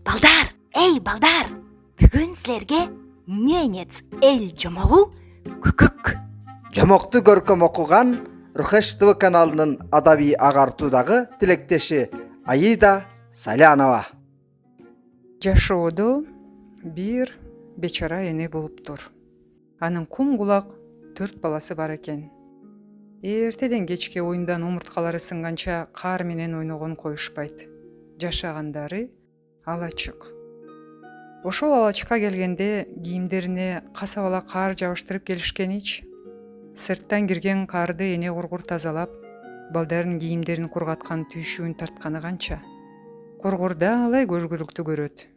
Балдар, балдар! Бүгін сілерге ненец эл жомогу күкүк. Жомокту көркөм окуган Рухеш ТВ каналынын адаби агартуудагы тилектеши Аида Салянова. Жашоодо бир бечара эне болуптур. Анын кум кулак 4 баласы бар экен. Эртеден кечке оюндан омурткалары сынганча каар менен ойногон коюшпайт. Жашагандары алачык. Ошол алачыкка келгенде кийимдерине касабала каар жабыштырып келишкенич. Сырттан кирген карды эне кургур тазалап, балдарын кийимдерин кургаткан түйшүүн тартканы канча. Кургур далай көзгүлүктү көрөт.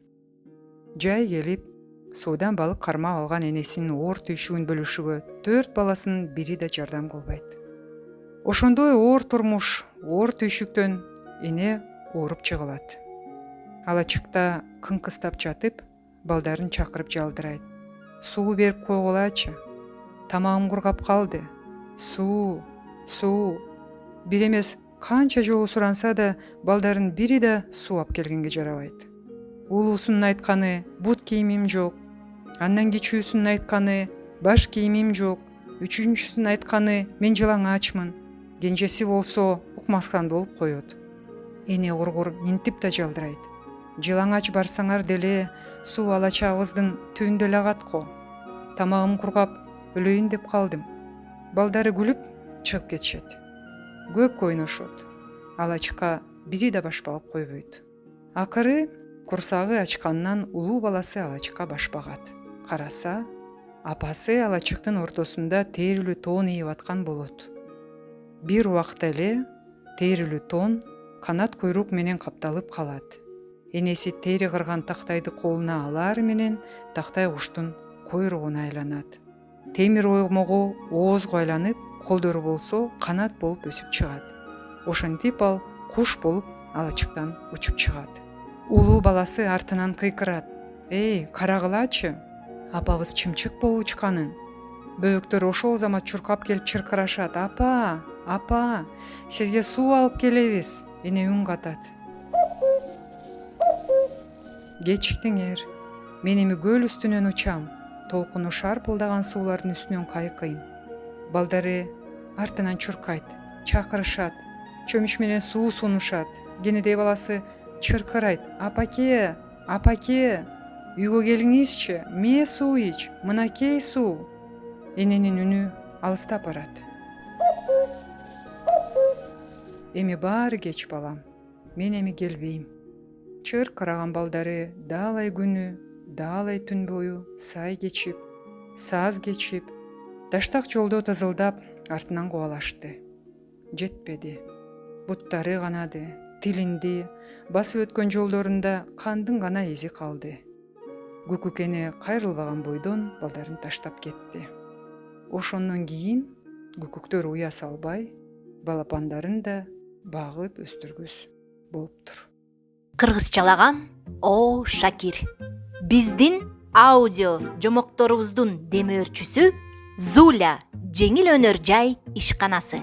Жай келип, суудан балык кармап алган энесинин оор түйшүүн бөлүшүүгө 4 баласынын бири да жардам кылбайт. Ошондой оор турмуш, оор түйшүктөн эне ооруп жыгылат. Алачыкта кыңкыстап жатып, балдарын чакырып жалдырайт. Суу берип койгулачы. Тамагым кургап калды. Суу. Бир эмес канча жолу суранса да, балдарын бири да суу алып келгенге жарабайт. Улуусунун айтканы бут кийимим жок. Андан кичүүсүнүн айтканы баш кийимим жок. Үчүнчүсүнүн айтканы мен жылаңачмын. Кенжеси болсо укмастан болуп коет. Эне кургур минтип да жалдырайт. Жылаңач барсаңар деле суу алачагыбыздын түбүндө эле агатко. Тамагым кургап өлөйүн деп калдым. Балдары күлүп чыгып кетишет. Көп ойношот. Алачыкка бири да баш багып койбойт. Акыры курсагы ачканынан улуу баласы алачыкка баш багат. Караса, апасы алачыктын ортосунда терилүү тоон ийип аткан болот. Бир убакта эле терилүү тоон канат куйрук менен капталып калат. Энеси тери кырган тактайды колуна алар менен тактай куштун койругуна айланат. Темир оймогу оозго айланып, колдору болсо канат болуп өсүп чыгат. Ошентип ал куш болуп алачыктан учуп чыгат. Улуу баласы артынан кыйкырат. Карагылачы, апабыз чымчык болуп учканын. Бөбөктөр ошол замат чуркап келип чыркырашат. Апа, сизге суу алып келебиз. Эне үн катат. Кечиктиңер. Мен эми көл үстүнөн учам. Толкуну шарпылдаган суулардын үстүнөн кайкыйм. Балдары артынан чуркайт, чакырышат, чөмүч менен суу сунушат. Кенедей баласы чыркырайт. Апаке, үйгө келиңизчи, ме суу ич, мынакей суу. Эненин үнү алыстап барат. Эми баары кеч балам, мен эми келбейм. Чыркыраган балдары даалай күнү, даалай түн бою сай кечип, саз кечип, даштак жолдо тызылдап артынан кубалашты. Жетпеди. Буттары канады, тилинди, басып өткөн жолдорунда кандын гана изи калды. Күкүк эне кайрылбаган бойдон балдарын таштап кетти. Ошондон кийин күкүктөр уя салбай, балапандарын да багып өстүргүс болуптур. Кыргызчалаган О Шакир. Биздин аудио жомокторубуздун демөөрчүсү Зуля жеңил өнөр жай ишканасы.